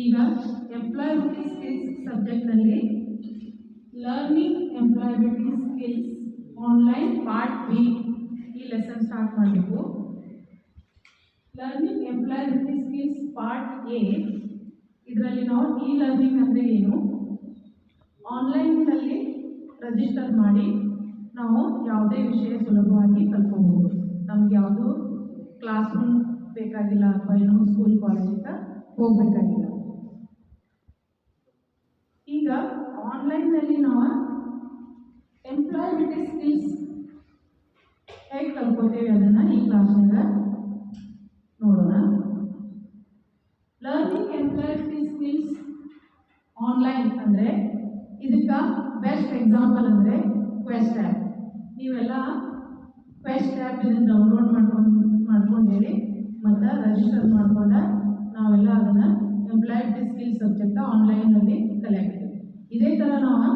ಈಗ employability skills ಸಬ್ಜೆಕ್ಟ್ನಲ್ಲಿ learning employability skills online part B ಈ ಲೆಸನ್ ಸ್ಟಾರ್ಟ್ ಮಾಡಬೇಕು. Learning employability skills part A, ಇದರಲ್ಲಿ ನಾವು ಇ ಲರ್ನಿಂಗ್ ಅಂದರೆ ಏನು, ಆನ್ಲೈನ್ನಲ್ಲಿ ರಿಜಿಸ್ಟರ್ ಮಾಡಿ ನಾವು ಯಾವುದೇ ವಿಷಯ ಸುಲಭವಾಗಿ ಕಲ್ತ್ಕೋಬಹುದು. ನಮ್ಗೆ ಯಾವುದು ಕ್ಲಾಸ್ ರೂಮ್ ಬೇಕಾಗಿಲ್ಲ ಅಥವಾ ಏನೋ ಸ್ಕೂಲ್ ಕಾಲೇಜಿಗೆ ಹೋಗಬೇಕಾಗಿಲ್ಲ. ಈಗ ಆನ್ಲೈನ್ನಲ್ಲಿ ನಾವು ಎಂಪ್ಲಾಯಬಿಲಿಟಿ ಸ್ಕಿಲ್ಸ್ ಹೇಗೆ ಕಲ್ತ್ಕೋತೇವೆ ಅದನ್ನು ಈ ಕ್ಲಾಸ್ನಾಗ ನೋಡೋಣ. ಲರ್ನಿಂಗ್ ಎಂಪ್ಲಾಯಬಿಲಿಟಿ ಸ್ಕಿಲ್ಸ್ ಆನ್ಲೈನ್ ಅಂದರೆ ಇದಕ್ಕೆ ಬೆಸ್ಟ್ ಎಕ್ಸಾಂಪಲ್ ಅಂದರೆ ಕ್ವೆಸ್ಟ್ ಆ್ಯಪ್. ನೀವೆಲ್ಲ ಕ್ವೆಸ್ಟ್ ಆ್ಯಪ್ ಇದನ್ನು ಡೌನ್ಲೋಡ್ ಮಾಡ್ಕೊಂಡೇಳಿ ಮತ್ತು ರಿಜಿಸ್ಟರ್ ಮಾಡ್ಕೊಂಡ ನಾವೆಲ್ಲ ಅದನ್ನು ಎಂಪ್ಲಾಯಬಿಲಿಟಿ ಸ್ಕಿಲ್ಸ್ ಸಬ್ಜೆಕ್ಟ್ ಆನ್ಲೈನಲ್ಲಿ ಕಲಿಯಾಕ್ತೀವಿ. ಇದೇ ಥರ ನಾವು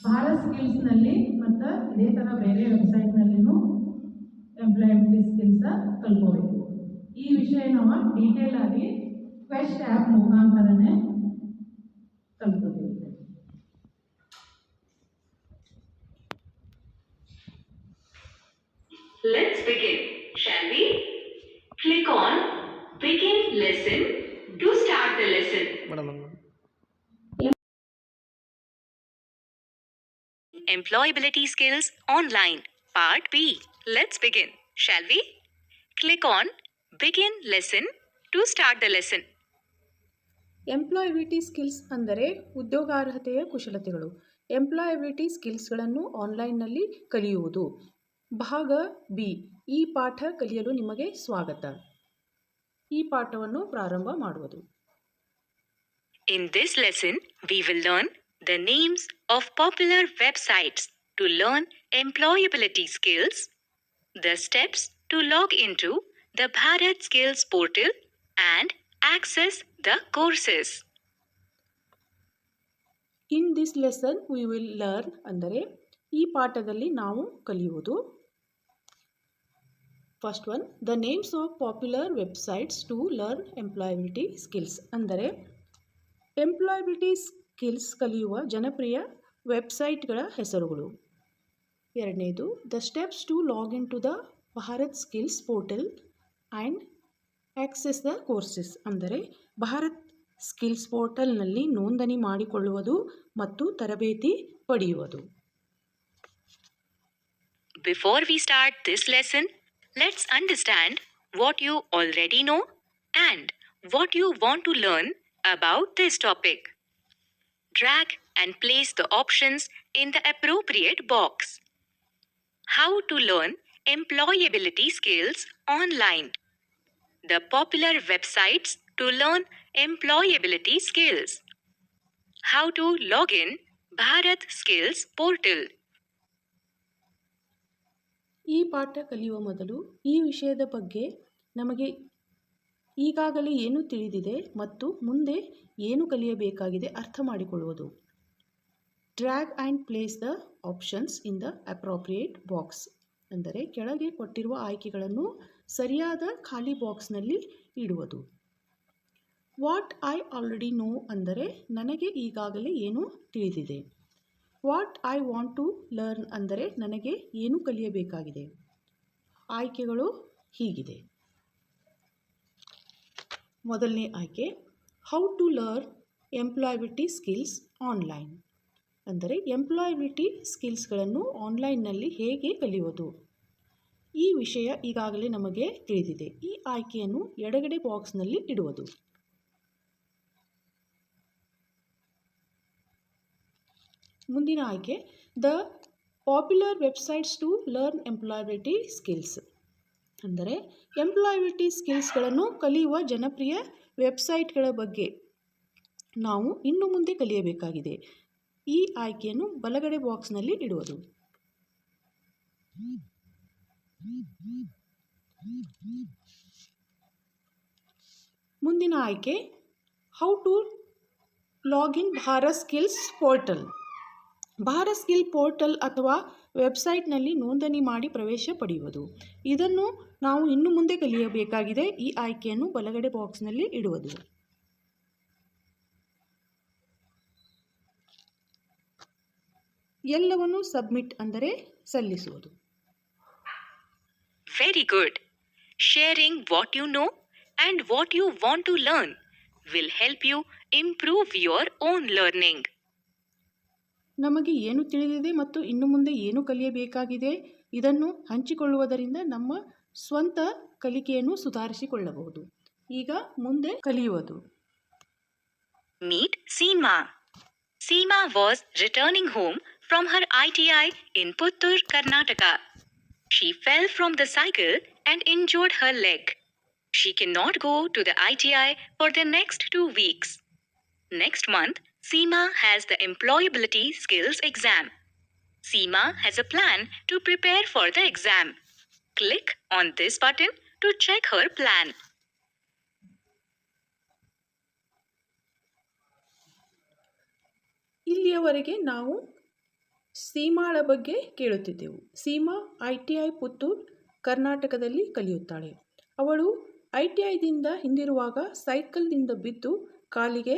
ಭಾರತ್ ಸ್ಕಿಲ್ಸ್ನಲ್ಲಿ ಮತ್ತು ಇದೇ ಥರ ಬೇರೆ ವೆಬ್ಸೈಟ್ನಲ್ಲಿನೂ ಎಂಪ್ಲಾಯಬಿಲಿಟಿ ಸ್ಕಿಲ್ಸ ಕಲ್ಕೋಬೇಕು. ಈ ವಿಷಯ ನಾವು ಡೀಟೇಲ್ ಆಗಿ ಕ್ವೆಸ್ಟ್ ಆ್ಯಪ್ ಮುಖಾಂತರನೇ ಕಲ್ಕೋತೀವಿ. Let's begin, shall we? Click on Begin Lesson to start the lesson. Employability Skills Online Part B. Let's begin, shall we? Click on Begin Lesson to start the lesson. Employability skills ಅಂದರೆ ಉದ್ಯೋಗಾರ್ಹತೆಯ ಕುಶಲತೆಗಳು. Employability ಸ್ಕಿಲ್ಸ್ಗಳನ್ನು ಆನ್ಲೈನ್ನಲ್ಲಿ ಕಲಿಯುವುದು. ಭಾಗ B. ಈ ಪಾಠ ಕಲಿಯಲು ನಿಮಗೆ ಸ್ವಾಗತ. ಈ ಪಾಠವನ್ನು ಪ್ರಾರಂಭ ಮಾಡುವುದು. In this lesson, we will learn the names of popular websites to learn employability skills, the steps to log into the Bharat Skills portal and access the courses. In this lesson, we will learn ಅಂದರೆ ಈ ಪಾಠದಲ್ಲಿ ನಾವು ಕಲಿಯುವುದು. First one, the names of popular websites to learn employability skills ಅಂದರೆ employability skills ಕಲಿಯುವ ಜನಪ್ರಿಯ ವೆಬ್ಸೈಟ್ಗಳ ಹೆಸರುಗಳು. ಎರಡನೇದು, the steps to log in to the Bharat skills portal and access the courses ಅಂದರೆ ಭಾರತ್ ಸ್ಕಿಲ್ಸ್ ಪೋರ್ಟಲ್ನಲ್ಲಿ ನೋಂದಣಿ ಮಾಡಿಕೊಳ್ಳುವುದು ಮತ್ತು ತರಬೇತಿ ಪಡೆಯುವುದು. Before we start this lesson, let's understand what you already know and what you want to learn about this topic. Drag and place the options in the appropriate box. How to learn employability skills online. The popular websites to learn employability skills. How to log in Bharat Skills portal. ಈ ಪಾಠ ಕಲಿಯುವ ಮೊದಲು ಈ ವಿಷಯದ ಬಗ್ಗೆ ನಮಗೆ ಈಗಾಗಲೇ ಏನು ತಿಳಿದಿದೆ ಮತ್ತು ಮುಂದೆ ಏನು ಕಲಿಯಬೇಕಾಗಿದೆ ಅರ್ಥ ಮಾಡಿಕೊಳ್ಳುವುದು. Drag and place the options in the appropriate box ಅಂದರೆ ಕೆಳಗೆ ಕೊಟ್ಟಿರುವ ಆಯ್ಕೆಗಳನ್ನು ಸರಿಯಾದ ಖಾಲಿ ಬಾಕ್ಸ್ನಲ್ಲಿ ಇಡುವುದು. ವಾಟ್ ಐ ಆಲ್ರೆಡಿ ನೋ ಅಂದರೆ ನನಗೆ ಈಗಾಗಲೇ ಏನು ತಿಳಿದಿದೆ. What I want to learn ಅಂದರೆ ನನಗೆ ಏನು ಕಲಿಯಬೇಕಾಗಿದೆ. ಆಯ್ಕೆಗಳು ಹೀಗಿದೆ. ಮೊದಲನೇ ಆಯ್ಕೆ, how to learn employability skills online ಅಂದರೆ ಎಂಪ್ಲಾಯಬಿಲಿಟಿ ಸ್ಕಿಲ್ಸ್ಗಳನ್ನು ಆನ್ಲೈನ್ನಲ್ಲಿ ಹೇಗೆ ಕಲಿಯುವುದು. ಈ ವಿಷಯ ಈಗಾಗಲೇ ನಮಗೆ ತಿಳಿದಿದೆ. ಈ ಆಯ್ಕೆಯನ್ನು ಎಡಗಡೆ ಬಾಕ್ಸ್ನಲ್ಲಿ ಇಡುವುದು. ಮುಂದಿನ ಆಯ್ಕೆ, the popular websites to learn employability skills ಅಂದರೆ ಎಂಪ್ಲಾಯಬಿಲಿಟಿ ಸ್ಕಿಲ್ಸ್ಗಳನ್ನು ಕಲಿಯುವ ಜನಪ್ರಿಯ ವೆಬ್ಸೈಟ್ಗಳ ಬಗ್ಗೆ ನಾವು ಇನ್ನು ಮುಂದೆ ಕಲಿಯಬೇಕಾಗಿದೆ. ಈ ಆಯ್ಕೆಯನ್ನು ಬಲಗಡೆ ಬಾಕ್ಸ್ನಲ್ಲಿ ಇಡುವುದು. ಮುಂದಿನ ಆಯ್ಕೆ, how to log in Bharat skills portal. Bharat skill portal ಅಥವಾ ವೆಬ್ಸೈಟ್ನಲ್ಲಿ ನೋಂದಣಿ ಮಾಡಿ ಪ್ರವೇಶ ಪಡೆಯುವುದು. ಇದನ್ನು ನಾವು ಇನ್ನು ಮುಂದೆ ಕಲಿಯಬೇಕಾಗಿದೆ. ಈ ಆಯ್ಕೆಯನ್ನು ಬಲಗಡೆ ಬಾಕ್ಸ್ನಲ್ಲಿ ಇಡುವುದು. ಎಲ್ಲವನ್ನು ಸಬ್ಮಿಟ್ ಅಂದರೆ ಸಲ್ಲಿಸುವುದು. Very good. Sharing what you know and what you want to learn will help you improve your own learning. ನಮಗೆ ಏನು ತಿಳಿದಿದೆ ಮತ್ತು ಇನ್ನು ಮುಂದೆ ಏನು ಕಲಿಯಬೇಕಾಗಿದೆ ಇದನ್ನು ಹಂಚಿಕೊಳ್ಳುವುದರಿಂದ ನಮ್ಮ ಸ್ವಂತ ಕಲಿಕೆಯನ್ನು ಸುಧಾರಿಸಿಕೊಳ್ಳಬಹುದು. ಈಗ ಮುಂದೆ ಕಲಿಯುವುದು. Meet Seema. Seema was returning home from her ITI in Puttur, Karnataka. She fell from the cycle and injured her leg. She cannot go to the ITI for the next 2 weeks. Next month, Seema has the employability skills exam. Seema has a plan to prepare for the exam. Click on this button to check her plan. ಇಲ್ಲಿಯವರೆಗೆ ನಾವು ಸೀಮಾಳ ಬಗ್ಗೆ ಕೇಳುತ್ತಿದ್ದೆವು. Seema ITI Puttur ಕರ್ನಾಟಕದಲ್ಲಿ ಕಲಿಯುತ್ತಾಳೆ. ಅವಳು ITIದಿಂದ ಹಿಂದಿರುವಾಗ ಸೈಕಲ್ನಿಂದ ಬಿದ್ದು ಕಾಲಿಗೆ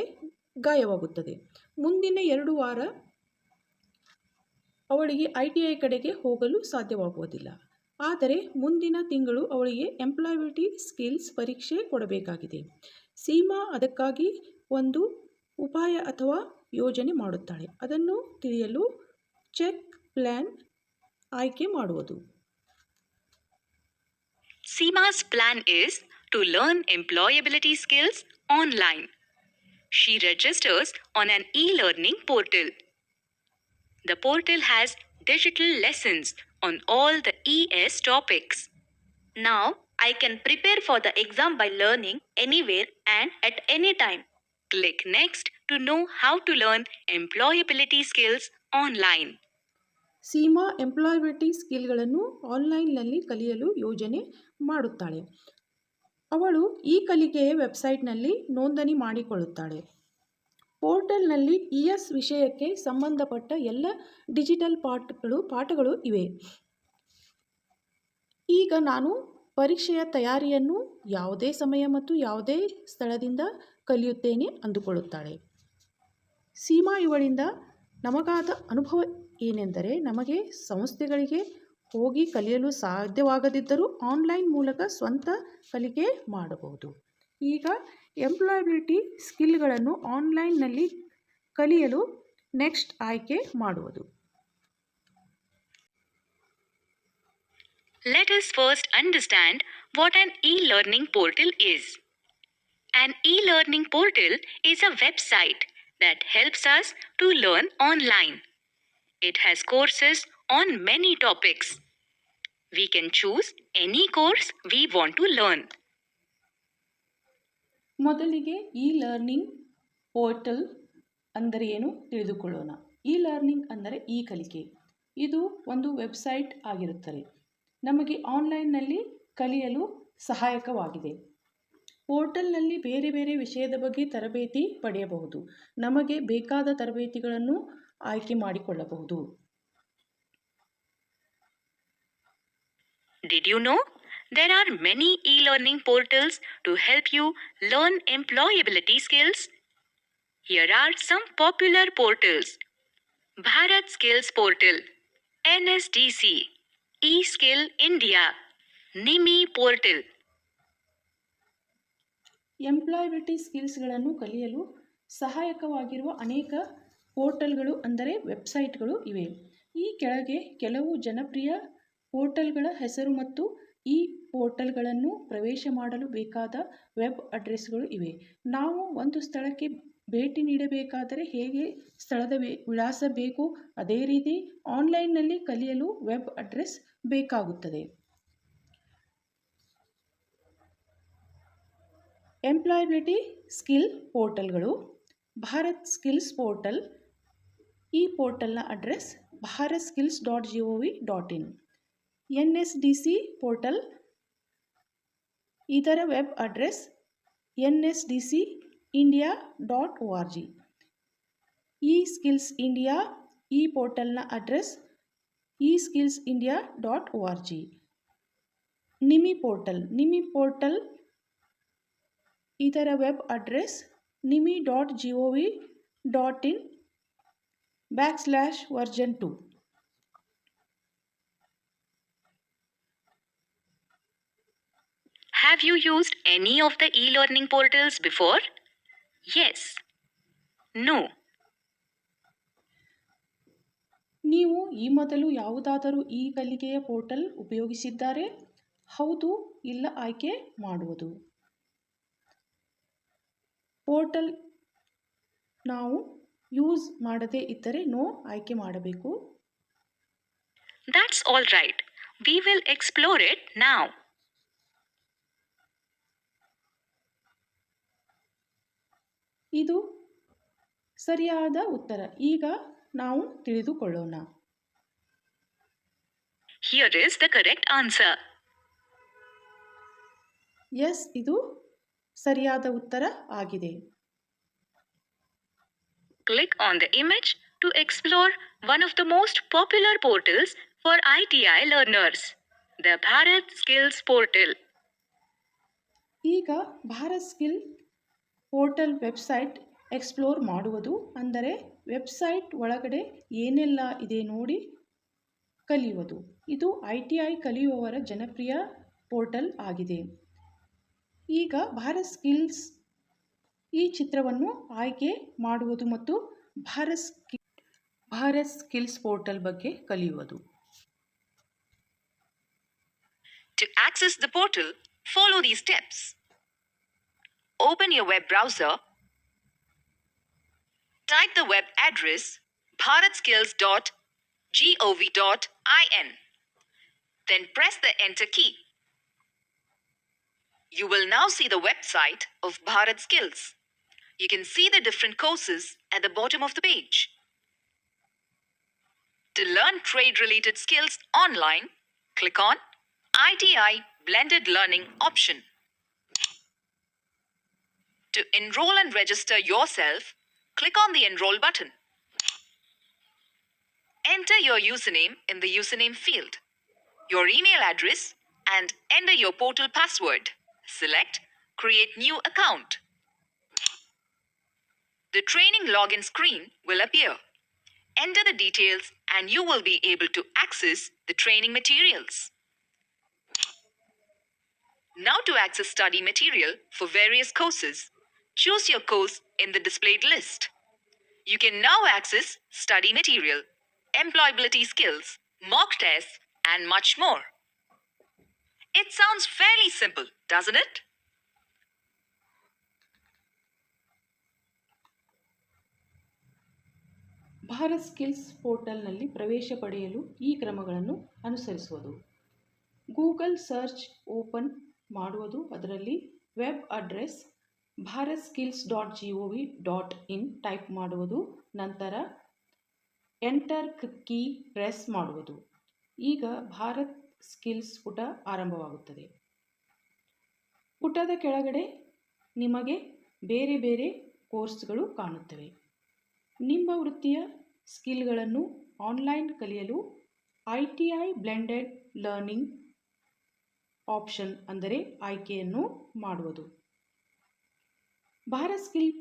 ಗಾಯವಾಗುತ್ತದೆ. ಮುಂದಿನ 2 ವಾರ ಅವಳಿಗೆ ITI ಕಡೆಗೆ ಹೋಗಲು ಸಾಧ್ಯವಾಗುವುದಿಲ್ಲ. ಆದರೆ ಮುಂದಿನ ತಿಂಗಳು ಅವಳಿಗೆ ಎಂಪ್ಲಾಯಬಿಲಿಟಿ ಸ್ಕಿಲ್ಸ್ ಪರೀಕ್ಷೆ ಕೊಡಬೇಕಾಗಿದೆ. ಸೀಮಾ ಅದಕ್ಕಾಗಿ ಒಂದು ಉಪಾಯ ಅಥವಾ ಯೋಜನೆ ಮಾಡುತ್ತಾಳೆ. ಅದನ್ನು ತಿಳಿಯಲು ಚೆಕ್ ಪ್ಲಾನ್ ಆಯ್ಕೆ ಮಾಡುವುದು. Seema's plan is to learn employability skills online. She registers on an e-learning portal. The portal has digital lessons on all the ES topics. Now I can prepare for the exam by learning anywhere and at any time. Click next to know how to learn employability skills online. ಸೀಮಾ employability ಸ್ಕಿಲ್ಗಳನ್ನು ಆನ್ಲೈನ್ನಲ್ಲಿ ಕಲಿಯಲು ಯೋಜನೆ ಮಾಡುತ್ತಾಳೆ. ಅವಳು ಈ ಕಲಿಕೆಯ ವೆಬ್ಸೈಟ್ನಲ್ಲಿ ನೋಂದಣಿ ಮಾಡಿಕೊಳ್ಳುತ್ತಾಳೆ. ಪೋರ್ಟಲ್ನಲ್ಲಿ ES ವಿಷಯಕ್ಕೆ ಸಂಬಂಧಪಟ್ಟ ಎಲ್ಲ ಡಿಜಿಟಲ್ ಪಾಠಗಳು ಇವೆ. ಈಗ ನಾನು ಪರೀಕ್ಷೆಯ ತಯಾರಿಯನ್ನು ಯಾವುದೇ ಸಮಯ ಮತ್ತು ಯಾವುದೇ ಸ್ಥಳದಿಂದ ಕಲಿಯುತ್ತೇನೆ ಅಂದುಕೊಳ್ಳುತ್ತಾಳೆ. ಸೀಮಾ ಇವಳಿಂದ ನಮಗಾದ ಅನುಭವ ಏನೆಂದರೆ, ನಮಗೆ ಸಂಸ್ಥೆಗಳಿಗೆ ಹೋಗಿ ಕಲಿಯಲು ಸಾಧ್ಯವಾಗದಿದ್ದರೂ ಆನ್ಲೈನ್ ಮೂಲಕ ಸ್ವಂತ ಕಲಿಕೆ ಮಾಡಬಹುದು. ಈಗ ಎಂಪ್ಲಾಯಬಿಲಿಟಿ ಸ್ಕಿಲ್ಗಳನ್ನು ಆನ್ಲೈನ್ನಲ್ಲಿ ಕಲಿಯಲು ನೆಕ್ಸ್ಟ್ ಆಯ್ಕೆ ಮಾಡುವುದು. Let us first understand what an e-learning portal is. An e-learning portal is a website that helps us to learn online. It has courses on many topics. We can choose any course we want to learn. ಮೊದಲಿಗೆ E-learning portal ಅಂದರೆ ಏನು ತಿಳಿದುಕೊಳ್ಳೋಣ. E-learning ಅಂದರೆ ಈ ಕಲಿಕೆ. ಇದು ಒಂದು website ಆಗಿರುತ್ತದೆ. ನಮಗೆ ಆನ್ಲೈನ್ನಲ್ಲಿ ಕಲಿಯಲು ಸಹಾಯಕವಾಗಿದೆ. ಪೋರ್ಟಲ್ನಲ್ಲಿ ಬೇರೆ ಬೇರೆ ವಿಷಯದ ಬಗ್ಗೆ ತರಬೇತಿ ಪಡೆಯಬಹುದು. ನಮಗೆ ಬೇಕಾದ ತರಬೇತಿಗಳನ್ನು ಆಯ್ಕೆ ಮಾಡಿಕೊಳ್ಳಬಹುದು. Did you know there are many e-learning portals to help you learn employability skills? Here are some popular portals: Bharat Skills Portal, NSDC, eSkill India, NIMI Portal. Employability ಸ್ಕಿಲ್ಸ್ಗಳನ್ನು ಕಲಿಯಲು ಸಹಾಯಕವಾಗಿರುವ ಅನೇಕ ಪೋರ್ಟಲ್ಗಳು ಅಂದರೆ ವೆಬ್ಸೈಟ್ಗಳು ಇವೆ. ಈ ಕೆಳಗೆ ಕೆಲವು ಜನಪ್ರಿಯ ಪೋರ್ಟಲ್ಗಳ ಹೆಸರು ಮತ್ತು ಈ ಪೋರ್ಟಲ್ಗಳನ್ನು ಪ್ರವೇಶ ಮಾಡಲು ಬೇಕಾದ ವೆಬ್ ಅಡ್ರೆಸ್ಗಳು ಇವೆ. ನಾವು ಒಂದು ಸ್ಥಳಕ್ಕೆ ಭೇಟಿ ನೀಡಬೇಕಾದರೆ ಹೇಗೆ ಸ್ಥಳದ ವಿಳಾಸ ಬೇಕು, ಅದೇ ರೀತಿ ಆನ್ಲೈನ್ನಲ್ಲಿ ಕಲಿಯಲು ವೆಬ್ ಅಡ್ರೆಸ್ ಬೇಕಾಗುತ್ತದೆ. ಎಂಪ್ಲಾಯಬಿಲಿಟಿ ಸ್ಕಿಲ್ ಪೋರ್ಟಲ್ಗಳು: ಭಾರತ್ ಸ್ಕಿಲ್ಸ್ ಪೋರ್ಟಲ್. ಈ ಪೋರ್ಟಲ್ನ ಅಡ್ರೆಸ್ bharatskills.gov.in. NSDC portal. ಇದರ web address nsdcindia.org. eSkills India. ಈ ಪೋರ್ಟಲ್ನ address eskillsindia.org. NIMI portal. NIMI portal ಇದರ web address nimi.gov.in/version2. Have you used any of the e-learning portals before? Yes. No. ನೀವು ಈ ಮೊದಲು ಯಾವುದಾದರೂ ಈ ಕಲಿಕೆಯ ಪೋರ್ಟಲ್ ಉಪಯೋಗಿಸಿದ್ದಾರೆ? ಹೌದು, ಇಲ್ಲ ಆಯ್ಕೆ ಮಾಡುವುದು. ಪೋರ್ಟಲ್ ನಾವು ಯೂಸ್ ಮಾಡದೇ ಇದ್ದರೆ ನೋ ಆಯ್ಕೆ ಮಾಡಬೇಕು. That's all right. We will explore it now. ಇದು ಸರಿಯಾದ ಉತ್ತರ. ಈಗ ನಾವು ತಿಳಿದುಕೊಳ್ಳೋಣ. Here is the correct answer. Yes, ಇದು ಸರಿಯಾದ ಉತ್ತರ ಆಗಿದೆ. Click on the image to explore one of the most popular portals for ITI learners, the Bharat Skills Portal. ಈಗ Bharat skill portal website explore ಮಾಡುವುದು ಅಂದರೆ ವೆಬ್ಸೈಟ್ ಒಳಗಡೆ ಏನೆಲ್ಲ ಇದೆ ನೋಡಿ ಕಲಿಯುವುದು. ಇದು ITI ಕಲಿಯುವವರ ಜನಪ್ರಿಯ ಪೋರ್ಟಲ್ ಆಗಿದೆ. ಈಗ ಭಾರತ್ ಈ ಚಿತ್ರವನ್ನು ಆಯ್ಕೆ ಮಾಡುವುದು ಮತ್ತು ಭಾರತ್ ಸ್ಕಿಲ್ಸ್ ಪೋರ್ಟಲ್ ಬಗ್ಗೆ ಕಲಿಯುವುದು. To access the portal, follow these steps. Open your web browser. Type the web address bharatskills.gov.in. Then press the enter key. You will now see the website of Bharat Skills. You can see the different courses at the bottom of the page. To learn trade-related skills online, click on ITI Blended Learning option. To enroll and register yourself, click on the Enroll button. Enter your username in the username field, your email address, and enter your portal password. Select Create New Account. The training login screen will appear. Enter the details and you will be able to access the training materials. Now to access study material for various courses, choose your course in the displayed list. You can now access study material, employability skills, mock tests, and much more. It sounds fairly simple, doesn't it? Bharat skills ಪೋರ್ಟಲ್ನಲ್ಲಿ ಪ್ರವೇಶ ಪಡೆಯಲು ಈ ಕ್ರಮಗಳನ್ನು ಅನುಸರಿಸುವುದು. Google search open ಮಾಡುವುದು. ಅದರಲ್ಲಿ web address bharatskills.gov.in type ಮಾಡುವುದು. ನಂತರ ಎಂಟರ್ ಕೀ ಪ್ರೆಸ್ ಮಾಡುವುದು. ಈಗ ಭಾರತ್ ಸ್ಕಿಲ್ಸ್ ಪುಟ ಆರಂಭವಾಗುತ್ತದೆ. ಪುಟದ ಕೆಳಗಡೆ ನಿಮಗೆ ಬೇರೆ ಬೇರೆ ಕೋರ್ಸ್ಗಳು ಕಾಣುತ್ತವೆ. ನಿಮ್ಮ ವೃತ್ತಿಯ ಸ್ಕಿಲ್ಗಳನ್ನು ಆನ್ಲೈನ್ ಕಲಿಯಲು ITI ಬ್ಲೆಂಡೆಡ್ ಲರ್ನಿಂಗ್ ಆಪ್ಷನ್ ಅಂದರೆ ಆಯ್ಕೆಯನ್ನು ಮಾಡುವುದು. ಭಾರತ್ ಸ್ಕಿಲ್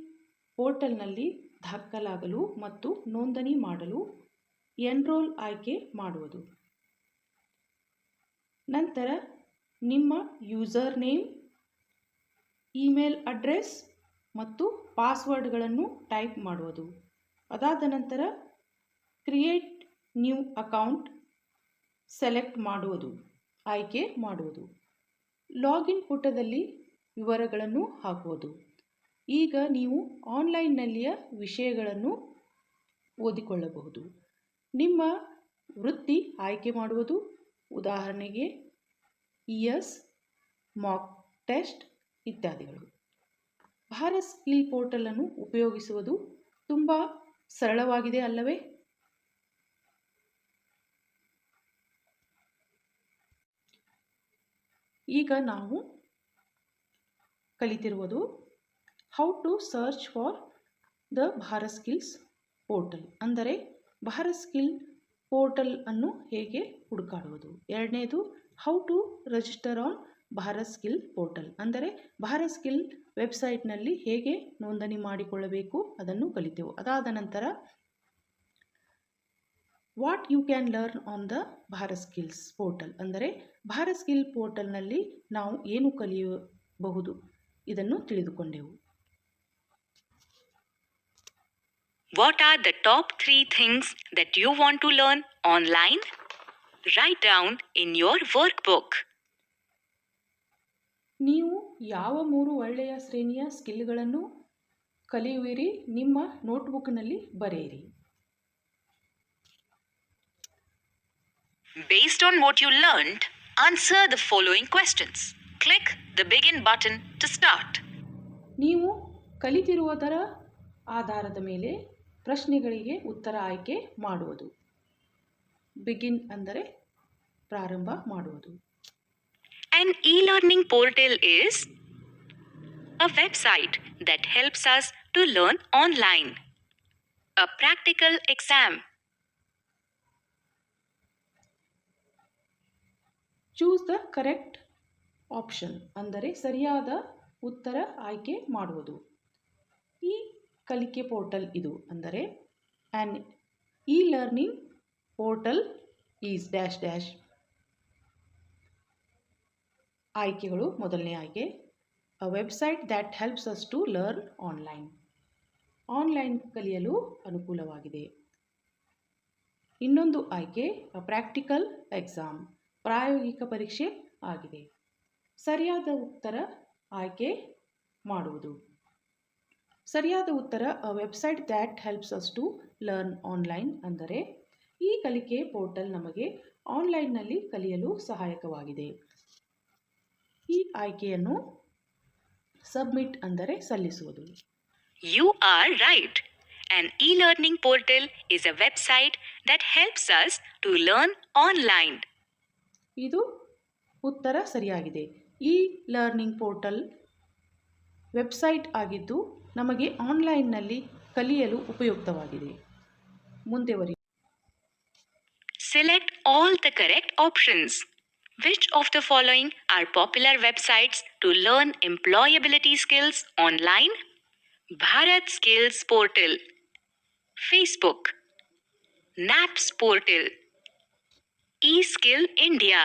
ಪೋರ್ಟಲ್ನಲ್ಲಿ ದಾಖಲಾಗಲು ಮತ್ತು ನೋಂದಣಿ ಮಾಡಲು ಎನ್ರೋಲ್ ಆಯ್ಕೆ ಮಾಡುವುದು. ನಂತರ ನಿಮ್ಮ ಯೂಸರ್ ನೇಮ್, ಇಮೇಲ್ ಅಡ್ರೆಸ್ ಮತ್ತು ಪಾಸ್ವರ್ಡ್ಗಳನ್ನು ಟೈಪ್ ಮಾಡುವುದು. ಅದಾದ ನಂತರ ಕ್ರಿಯೇಟ್ ನ್ಯೂ ಅಕೌಂಟ್ ಸೆಲೆಕ್ಟ್ ಮಾಡುವುದು, ಆಯ್ಕೆ ಮಾಡುವುದು. ಲಾಗಿನ್ ಪುಟದಲ್ಲಿ ವಿವರಗಳನ್ನು ಹಾಕುವುದು. ಈಗ ನೀವು ಆನ್ಲೈನ್ನಲ್ಲಿಯ ವಿಷಯಗಳನ್ನು ಓದಿಕೊಳ್ಳಬಹುದು. ನಿಮ್ಮ ವೃತ್ತಿ ಆಯ್ಕೆ ಮಾಡುವುದು. ಉದಾಹರಣೆಗೆ ES, ಮಾಕ್ ಟೆಸ್ಟ್ ಇತ್ಯಾದಿಗಳು. ಭಾರತ್ ಸ್ಕಿಲ್ ಪೋರ್ಟಲನ್ನು ಉಪಯೋಗಿಸುವುದು ತುಂಬ ಸರಳವಾಗಿದೆ ಅಲ್ಲವೇ? ಈಗ ನಾವು ಕಲಿತಿರುವುದು how to search for the Bharat skills portal ಅಂದರೆ ಭಾರತ್ ಸ್ಕಿಲ್ ಪೋರ್ಟಲ್ ಅನ್ನು ಹೇಗೆ ಹುಡುಕಾಡುವುದು. ಎರಡನೇದು how to register on Bharat skill portal ಅಂದರೆ ಭಾರತ್ ಸ್ಕಿಲ್ ವೆಬ್ಸೈಟ್ನಲ್ಲಿ ಹೇಗೆ ನೋಂದಣಿ ಮಾಡಿಕೊಳ್ಳಬೇಕು ಅದನ್ನು ಕಲಿತೆವು. ಅದಾದ ನಂತರ what you can learn on the Bharat skills portal ಅಂದರೆ ಭಾರತ್ ಸ್ಕಿಲ್ ಪೋರ್ಟಲ್ನಲ್ಲಿ ನಾವು ಏನು ಕಲಿಯಬಹುದು ಇದನ್ನು ತಿಳಿದುಕೊಂಡೆವು. What are the top 3 things that you want to learn online? Write down in your workbook. ನೀವು ಯಾವ 3 ಒಳ್ಳೆಯ ಶ್ರೇಣಿಯ ಸ್ಕಿಲ್ಗಳನ್ನು ಕಲಿಯುವಿರಿ ನಿಮ್ಮ ನೋಟ್ಬುಕ್ನಲ್ಲಿ ಬರೆಯಿರಿ. Based on what you learned, answer the following questions. Click the begin button to start. ನೀವು ಕಲಿತಿರುವುದರ ಆಧಾರದ ಮೇಲೆ ಪ್ರಶ್ನೆಗಳಿಗೆ ಉತ್ತರ ಆಯ್ಕೆ ಮಾಡುವುದು. ಬಿಗಿನ್ ಅಂದರೆ ಪ್ರಾರಂಭ ಮಾಡುವುದು. An e-learning portal is a website that helps us to learn online. A practical exam. Choose the correct option ಅಂದರೆ ಸರಿಯಾದ ಉತ್ತರ ಆಯ್ಕೆ ಮಾಡುವುದು. ಈ ಕಲಿಕೆ ಪೋರ್ಟಲ್ ಇದು ಅಂದರೆ an e learning portal is dash dash. ಆಯ್ಕೆಗಳು ಮೊದಲನೇ ಆಯ್ಕೆ a website that helps us to learn online. Online ಕಲಿಯಲು ಅನುಕೂಲವಾಗಿದೆ. ಇನ್ನೊಂದು ಆಯ್ಕೆ ಅ ಪ್ರಾಕ್ಟಿಕಲ್ ಎಕ್ಸಾಮ್ ಪ್ರಾಯೋಗಿಕ ಪರೀಕ್ಷೆ ಆಗಿದೆ. ಸರಿಯಾದ ಉತ್ತರ ಆಯ್ಕೆ ಮಾಡುವುದು. ಸರಿಯಾದ ಉತ್ತರ a website that helps us to learn online ಅಂದರೆ ಈ ಕಲಿಕೆ ಪೋರ್ಟಲ್ ನಮಗೆ ಆನ್ಲೈನ್ನಲ್ಲಿ ಕಲಿಯಲು ಸಹಾಯಕವಾಗಿದೆ. ಈ ಆಯ್ಕೆಯನ್ನು ಸಬ್ಮಿಟ್ ಅಂದರೆ ಸಲ್ಲಿಸುವುದು. You are right. An e-learning portal is a website that helps us to learn online. ಇದು ಉತ್ತರ ಸರಿಯಾಗಿದೆ. ಈ ಲರ್ನಿಂಗ್ ಪೋರ್ಟಲ್ ವೆಬ್ಸೈಟ್ ಆಗಿದ್ದು ನಮಗೆ ಆನ್ಲೈನ್ನಲ್ಲಿ ಕಲಿಯಲು ಉಪಯುಕ್ತವಾಗಿದೆ. ಮುಂದೆವರಿ. Select all the correct options. Which of the following are popular websites to learn employability skills online? Bharat Skills Portal, Facebook, NAPS Portal, eSkill India.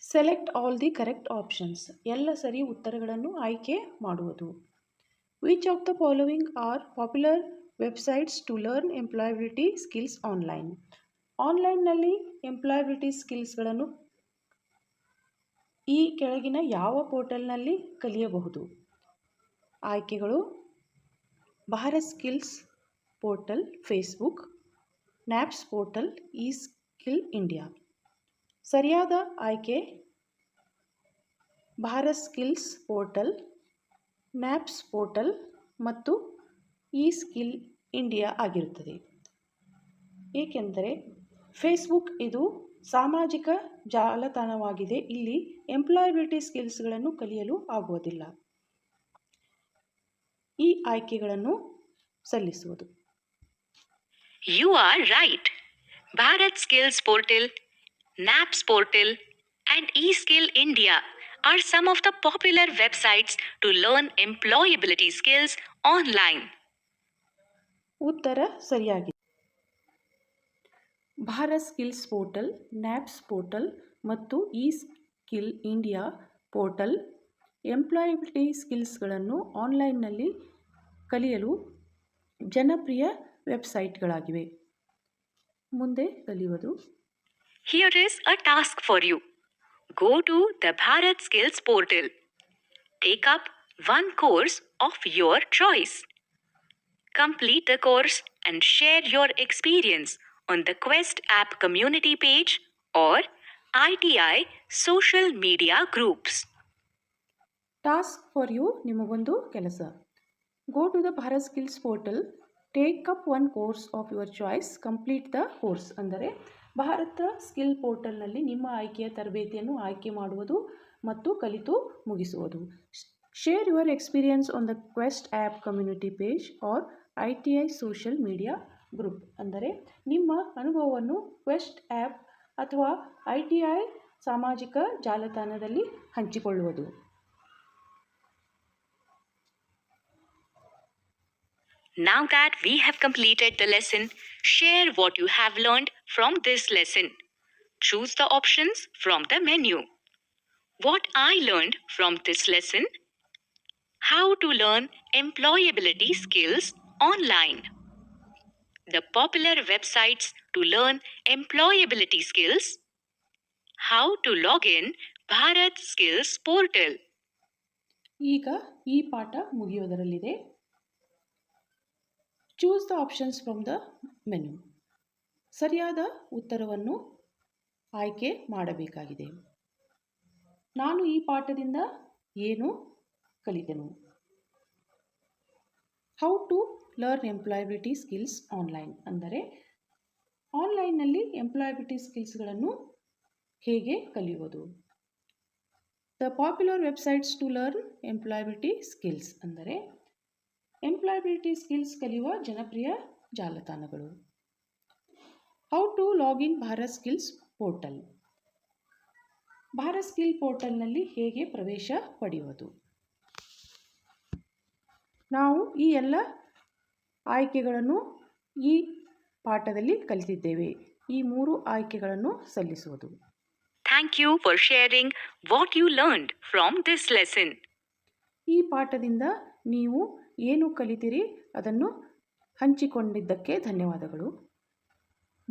Select all the correct options ಎಲ್ಲ ಸರಿ ಉತ್ತರಗಳನ್ನು ಆಯ್ಕೆ ಮಾಡುವುದು. Which of the following are popular websites to learn employability skills online. ಆನ್ಲೈನ್ನಲ್ಲಿ employability ಸ್ಕಿಲ್ಸ್ಗಳನ್ನು ಈ ಕೆಳಗಿನ ಯಾವ ಪೋರ್ಟಲ್ನಲ್ಲಿ ಕಲಿಯಬಹುದು. ಆಯ್ಕೆಗಳು Bharat skills portal, Facebook, NAPS portal, e skill India. ಸರಿಯಾದ ಆಯ್ಕೆ Bharat skills portal, NAPS portal ಮತ್ತು ಈ ಸ್ಕಿಲ್ ಇಂಡಿಯಾ ಆಗಿರುತ್ತದೆ. ಏಕೆಂದರೆ ಫೇಸ್ಬುಕ್ ಇದು ಸಾಮಾಜಿಕ ಜಾಲತಾಣವಾಗಿದೆ. ಇಲ್ಲಿ ಎಂಪ್ಲಾಯಬಿಲಿಟಿ ಸ್ಕಿಲ್ಸ್ಗಳನ್ನು ಕಲಿಯಲು ಆಗುವುದಿಲ್ಲ. ಈ ಆಯ್ಕೆಗಳನ್ನು ಸಲ್ಲಿಸುವುದು. You are right. Bharat Skills Portal, NAPS Portal, and eSkill India are some of the popular websites to learn employability skills online. ಉತ್ತರ ಸರಿಯಾಗಿದೆ. Bharat skills portal, NAPS portal ಮತ್ತು e skill India portal employability ಸ್ಕಿಲ್ಸ್ಗಳನ್ನು ಆನ್ಲೈನ್ನಲ್ಲಿ ಕಲಿಯಲು ಜನಪ್ರಿಯ ವೆಬ್ಸೈಟ್ಗಳಾಗಿವೆ. ಮುಂದೆ ಕಲಿಯುವುದು. Here is a task for you. Go to the Bharat Skills portal. Take up one course of your choice. Complete the course and share your experience on the Quest app community page or ITI social media groups. Task for you ನಿಮಗೊಂದು ಕೆಲಸ. Go to the Bharat skills portal, take up one course of your choice, complete the course ಅಂದರೆ Bharat skill ಪೋರ್ಟಲ್ನಲ್ಲಿ ನಿಮ್ಮ ಆಯ್ಕೆಯ ತರಬೇತಿಯನ್ನು ಆಯ್ಕೆ ಮಾಡುವುದು ಮತ್ತು ಕಲಿತು ಮುಗಿಸುವುದು. Share your experience on the quest app community page or ITI social media group ಅಂದರೆ ನಿಮ್ಮ ಅನುಭವವನ್ನು ಕ್ವೆಸ್ಟ್ ಆ್ಯಪ್ ಅಥವಾ ITI ಸಾಮಾಜಿಕ ಜಾಲತಾಣದಲ್ಲಿ ಹಂಚಿಕೊಳ್ಳುವುದು. Now that we have completed the lesson, share what you have learned from this lesson. Choose the options from the menu. What I learned from this lesson: how to learn employability skills online. The popular websites to learn employability skills. How to log in Bharat Skills portal. ಈಗ ಈ ಪಾಠ ಮುಗಿಯೋದರಲ್ಲಿದೆ. Choose the options from the menu. ಸರಿಯಾದ ಉತ್ತರವನ್ನು ಆಯ್ಕೆ ಮಾಡಬೇಕಾಗಿದೆ. ನಾನು ಈ ಪಾಠದಿಂದ ಏನು ಕಲಿತೆನು? How to learn employability skills online, ಅಂದರೆ ಆನ್ಲೈನ್ನಲ್ಲಿ ಎಂಪ್ಲಾಯಬಿಲಿಟಿ ಸ್ಕಿಲ್ಸ್ಗಳನ್ನು ಹೇಗೆ ಕಲಿಯುವುದು. The popular websites to learn employability skills, ಅಂದರೆ ಎಂಪ್ಲಾಯಬಿಲಿಟಿ ಸ್ಕಿಲ್ಸ್ ಕಲಿಯುವ ಜನಪ್ರಿಯ ಜಾಲತಾಣಗಳು. How to login Bharat skills portal, Bharat skill ಪೋರ್ಟಲ್ನಲ್ಲಿ ಹೇಗೆ ಪ್ರವೇಶ ಪಡೆಯುವುದು. ನಾವು ಈ ಎಲ್ಲ ಆಯ್ಕೆಗಳನ್ನು ಈ ಪಾಠದಲ್ಲಿ ಕಲಿತಿದ್ದೇವೆ. ಈ 3 ಆಯ್ಕೆಗಳನ್ನು ಸಲ್ಲಿಸುವುದು. Thank you for sharing what you learned from this lesson. ಈ ಪಾಠದಿಂದ ನೀವು ಏನು ಕಲಿತಿರಿ ಅದನ್ನು ಹಂಚಿಕೊಂಡಿದ್ದಕ್ಕೆ ಧನ್ಯವಾದಗಳು.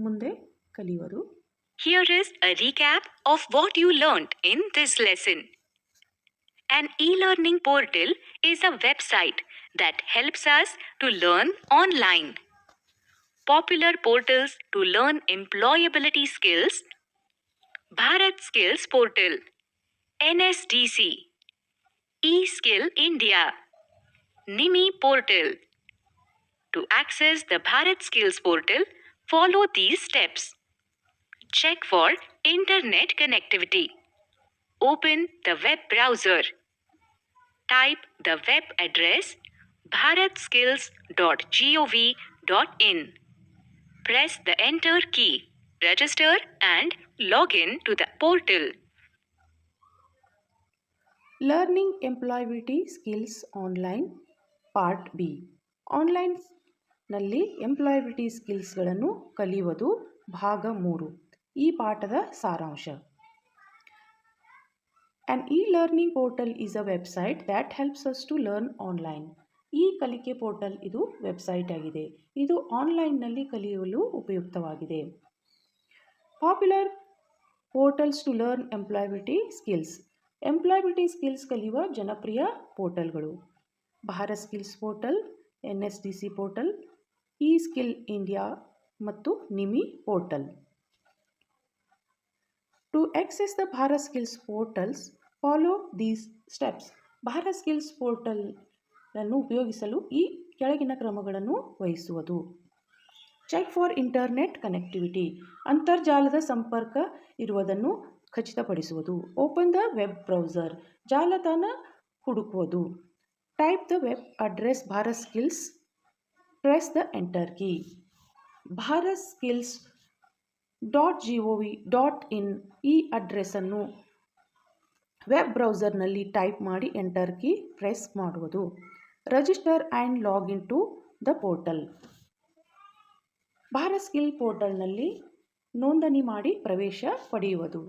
ಮುಂದೆ ಕಲಿಯುವರು. Here is a recap of what you learned in this lesson. An e-learning portal is a website that helps us to learn online. Popular portals to learn employability skills: Bharat Skills Portal, NSDC, eSkill India, NIMI Portal. To access the Bharat Skills Portal, follow these steps. Check for internet connectivity. Open the web browser. Type the web address bharatskills.gov.in. Press the enter key. Register and log in to the portal. Learning employability skills online part B. ಆನ್ಲೈನ್ನಲ್ಲಿ employability ಸ್ಕಿಲ್ಸ್ಗಳನ್ನು ಕಲಿಯುವುದು ಭಾಗ 3. ಈ ಪಾಠದ ಸಾರಾಂಶ. An e-learning portal is a website that helps us to learn online. ಈ ಕಲಿಕೆ portal ಇದು website ಆಗಿದೆ. ಇದು ಆನ್ಲೈನ್ನಲ್ಲಿ ಕಲಿಯಲು ಉಪಯುಕ್ತವಾಗಿದೆ. Popular portals to learn employability skills. Employability skills ಕಲಿಯುವ ಜನಪ್ರಿಯ ಪೋರ್ಟಲ್ಗಳು: Bharat skills portal, NSDC portal, eSkill India ಮತ್ತು NIMI portal. To access the Bharat Skills portals, follow these steps. Bharat skills portal ಅನ್ನು ಉಪಯೋಗಿಸಲು ಈ ಕೆಳಗಿನ ಕ್ರಮಗಳನ್ನು ವಹಿಸುವುದು. ಚೆಕ್ ಫಾರ್ ಇಂಟರ್ನೆಟ್ ಕನೆಕ್ಟಿವಿಟಿ, ಅಂತರ್ಜಾಲದ ಸಂಪರ್ಕ ಇರುವುದನ್ನು ಖಚಿತಪಡಿಸುವುದು. ಓಪನ್ ದ ವೆಬ್ ಬ್ರೌಸರ್, ಜಾಲತಾಣ ಹುಡುಕುವುದು. Type the web address Bharat skills, press the enter key. Bharat skills .gov.in ಈ ಅಡ್ರೆಸ್ಸನ್ನು ವೆಬ್ ಬ್ರೌಸರ್ನಲ್ಲಿ ಟೈಪ್ ಮಾಡಿ ಎಂಟರ್ ಕೀ ಪ್ರೆಸ್ ಮಾಡುವುದು. Register and login to the portal. Bharat skill ಪೋರ್ಟಲ್ನಲ್ಲಿ ನೋಂದಣಿ ಮಾಡಿ ಪ್ರವೇಶ ಪಡೆಯುವುದು.